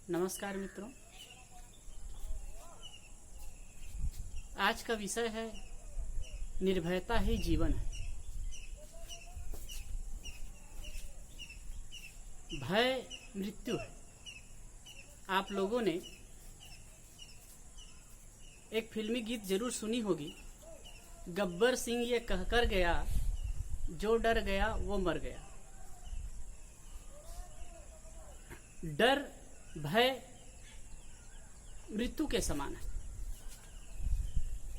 नमस्कार मित्रों, आज का विषय है निर्भयता ही जीवन है। भय मृत्यु है। आप लोगों ने एक फिल्मी गीत जरूर सुनी होगी, गब्बर सिंह ये कहकर गया, जो डर गया वो मर गया। डर भय मृत्यु के समान है।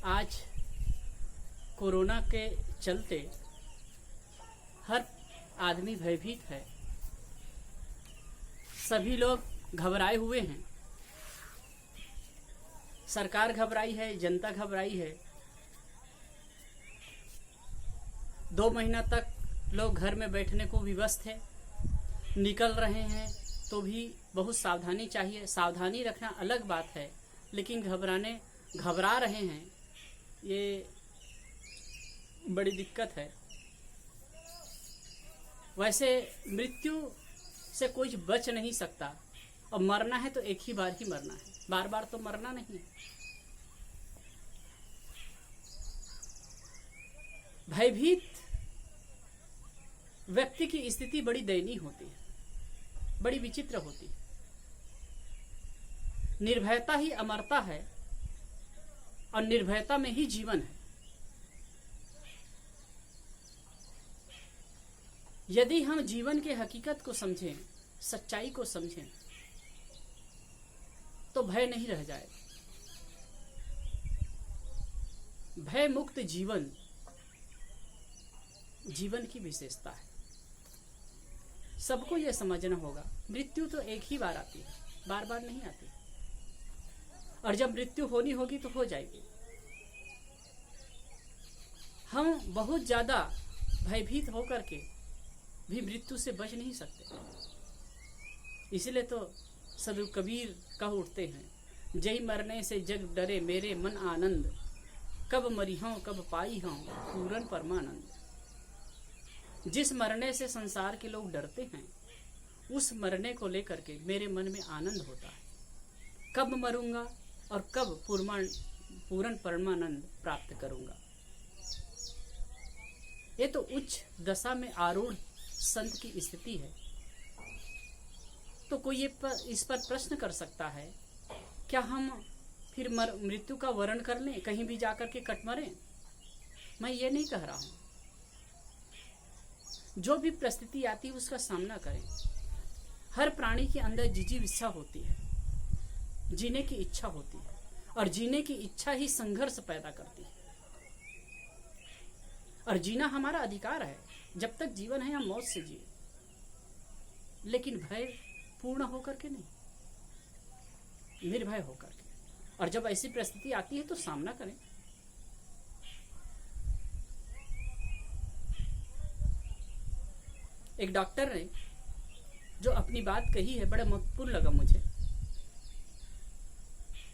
आज कोरोना के चलते हर आदमी भयभीत है। सभी लोग घबराए हुए हैं। सरकार घबराई है, जनता घबराई है। 2 महीना तक लोग घर में बैठने को विवश थे। निकल रहे हैं तो भी बहुत सावधानी चाहिए। सावधानी रखना अलग बात है, लेकिन घबरा रहे हैं, ये बड़ी दिक्कत है। वैसे मृत्यु से कोई बच नहीं सकता, और मरना है तो एक ही बार ही मरना है, बार बार तो मरना नहीं। भयभीत व्यक्ति की स्थिति बड़ी दयनीय होती है, बड़ी विचित्र होती है। निर्भयता ही अमरता है, और निर्भयता में ही जीवन है। यदि हम जीवन के हकीकत को समझें, सच्चाई को समझें, तो भय नहीं रह जाएगा। भय मुक्त जीवन जीवन की विशेषता है। सबको यह समझना होगा, मृत्यु तो एक ही बार आती है, बार बार नहीं आती। और जब मृत्यु होनी होगी तो हो जाएगी। हम बहुत ज्यादा भयभीत होकर के भी मृत्यु से बच नहीं सकते। इसलिए तो सदु कबीर कह उठते हैं, जय मरने से जग डरे मेरे मन आनंद, कब मरी हूं कब पाई हूं पूरन परमानंद। जिस मरने से संसार के लोग डरते हैं, उस मरने को लेकर के मेरे मन में आनंद होता है। कब मरूंगा और कब पूर्ण परमानंद प्राप्त करूंगा। ये तो उच्च दशा में आरूढ़ संत की स्थिति है। तो कोई इस पर प्रश्न कर सकता है, क्या हम फिर मृत्यु का वर्ण कर लें, कहीं भी जाकर के कट मरें? मैं ये नहीं कह रहा हूं। जो भी परिस्थिति आती है उसका सामना करें। हर प्राणी के अंदर जिजीविषा होती है, जीने की इच्छा होती है, और जीने की इच्छा ही संघर्ष पैदा करती है। और जीना हमारा अधिकार है। जब तक जीवन है हम मौत से जिए, लेकिन भय पूर्ण होकर के नहीं, निर्भय होकर के। और जब ऐसी परिस्थिति आती है तो सामना करें। एक डॉक्टर ने जो अपनी बात कही है, बड़ा महत्वपूर्ण लगा मुझे।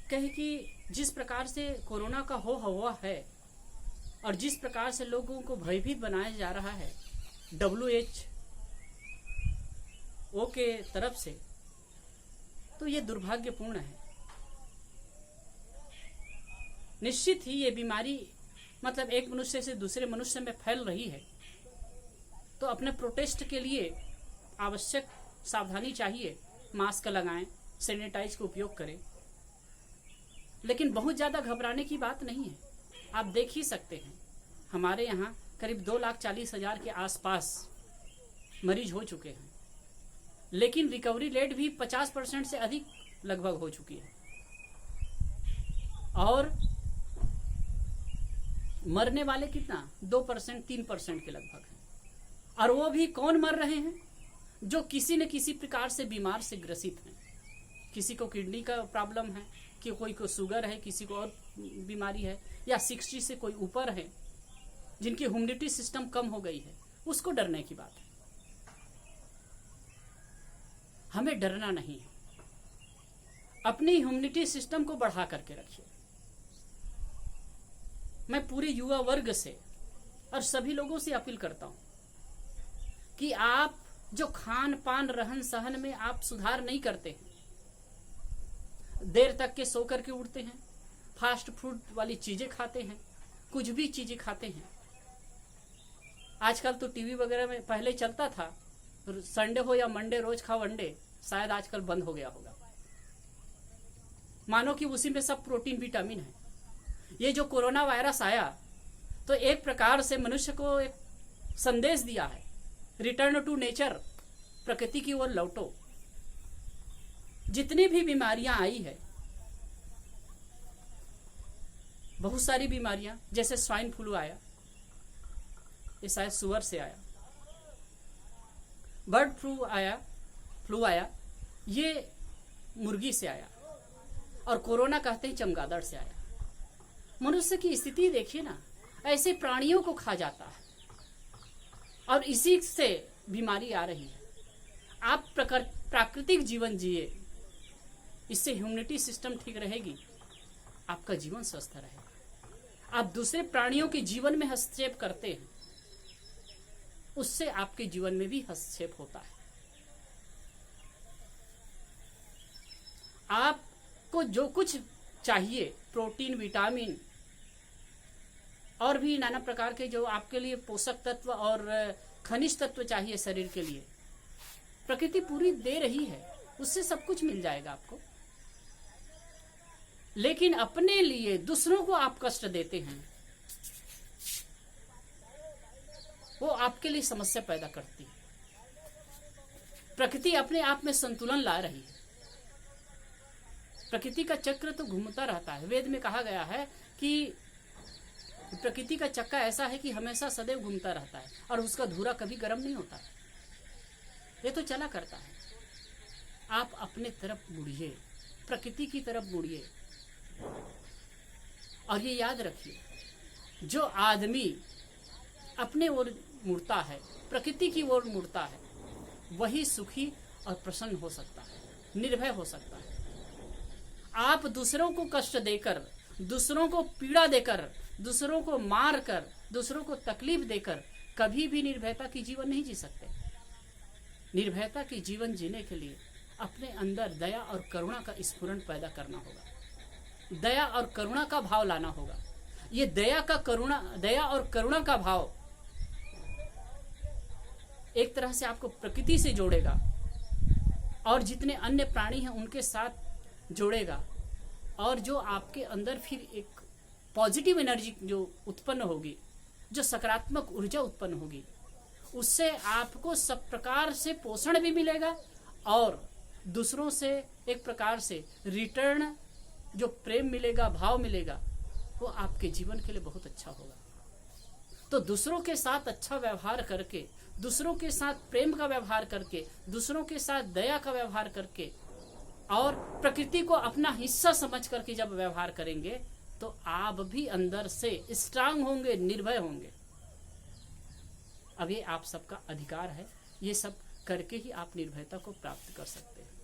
कहे कि जिस प्रकार से कोरोना का हो हवा है, और जिस प्रकार से लोगों को भयभीत बनाया जा रहा है WHO के तरफ से, तो ये दुर्भाग्यपूर्ण है। निश्चित ही ये बीमारी मतलब एक मनुष्य से दूसरे मनुष्य में फैल रही है, तो अपने प्रोटेस्ट के लिए आवश्यक सावधानी चाहिए। मास्क लगाएं, सैनिटाइज का उपयोग करें, लेकिन बहुत ज्यादा घबराने की बात नहीं है। आप देख ही सकते हैं, हमारे यहाँ करीब 2,40,000 के आसपास मरीज हो चुके हैं, लेकिन रिकवरी रेट भी 50% से अधिक लगभग हो चुकी है। और मरने वाले कितना 2% 3% के लगभग है। और वो भी कौन मर रहे हैं? जो किसी न किसी प्रकार से बीमार से ग्रसित हैं। किसी को किडनी का प्रॉब्लम है, कि कोई को शुगर है, किसी को और बीमारी है, या 60 से कोई ऊपर है, जिनकी इम्यूनिटी सिस्टम कम हो गई है। उसको डरने की बात है। हमें डरना नहीं है। अपनी इम्यूनिटी सिस्टम को बढ़ा करके रखिए। मैं पूरे युवा वर्ग से और सभी लोगों से अपील करता हूं कि आप जो खान पान रहन सहन में आप सुधार नहीं करते हैं, देर तक के सो करके उठते हैं, फास्ट फूड वाली चीजें खाते हैं, कुछ भी चीजें खाते हैं। आजकल तो टीवी वगैरह में पहले चलता था, संडे हो या मंडे रोज खाओ अंडे, शायद आजकल बंद हो गया होगा। मानो कि उसी में सब प्रोटीन विटामिन है। ये जो कोरोना वायरस आया तो एक प्रकार से मनुष्य को एक संदेश दिया है, रिटर्न टू नेचर, प्रकृति की ओर लौटो। जितनी भी बीमारियां आई है, बहुत सारी बीमारियां, जैसे स्वाइन फ्लू आया, ये शायद सुअर से आया, बर्ड फ्लू आया, ये मुर्गी से आया, और कोरोना कहते हैं चमगादड़ से आया। मनुष्य की स्थिति देखिए ना, ऐसे प्राणियों को खा जाता है और इसी से बीमारी आ रही है। आप प्राकृतिक जीवन जिए, इससे इम्यूनिटी सिस्टम ठीक रहेगी, आपका जीवन स्वस्थ रहेगा। आप दूसरे प्राणियों के जीवन में हस्तक्षेप करते हैं, उससे आपके जीवन में भी हस्तक्षेप होता है। आपको जो कुछ चाहिए, प्रोटीन, विटामिन और भी नाना प्रकार के जो आपके लिए पोषक तत्व और खनिज तत्व चाहिए शरीर के लिए, प्रकृति पूरी दे रही है, उससे सब कुछ मिल जाएगा आपको। लेकिन अपने लिए दूसरों को आप कष्ट देते हैं, वो आपके लिए समस्या पैदा करती है। प्रकृति अपने आप में संतुलन ला रही है। प्रकृति का चक्र तो घूमता रहता है। वेद में कहा गया है कि प्रकृति का चक्का ऐसा है कि हमेशा सदैव घूमता रहता है और उसका धुरा कभी गर्म नहीं होता। ये तो चला करता है। आप अपने तरफ मुड़िए, प्रकृति की तरफ मुड़िए, और ये याद रखिए, जो आदमी अपने ओर मुड़ता है, प्रकृति की ओर मुड़ता है, वही सुखी और प्रसन्न हो सकता है, निर्भय हो सकता है। आप दूसरों को कष्ट देकर, दूसरों को पीड़ा देकर, दूसरों को मार कर, दूसरों को तकलीफ देकर कभी भी निर्भयता की जीवन नहीं जी सकते। निर्भयता की जीवन जीने के लिए अपने अंदर दया और करुणा का स्फुरण पैदा करना होगा, दया और करुणा का भाव लाना होगा। ये दया और करुणा का भाव एक तरह से आपको प्रकृति से जोड़ेगा और जितने अन्य प्राणी हैं उनके साथ जोड़ेगा, और जो आपके अंदर फिर एक पॉजिटिव एनर्जी जो उत्पन्न होगी, जो सकारात्मक ऊर्जा उत्पन्न होगी, उससे आपको सब प्रकार से पोषण भी मिलेगा और दूसरों से एक प्रकार से रिटर्न जो प्रेम मिलेगा, भाव मिलेगा, वो आपके जीवन के लिए बहुत अच्छा होगा। तो दूसरों के साथ अच्छा व्यवहार करके, दूसरों के साथ प्रेम का व्यवहार करके, दूसरों के साथ दया का व्यवहार करके और प्रकृति को अपना हिस्सा समझ करके जब व्यवहार करेंगे तो आप भी अंदर से स्ट्रांग होंगे, निर्भय होंगे। अब ये आप सबका अधिकार है, ये सब करके ही आप निर्भयता को प्राप्त कर सकते हैं।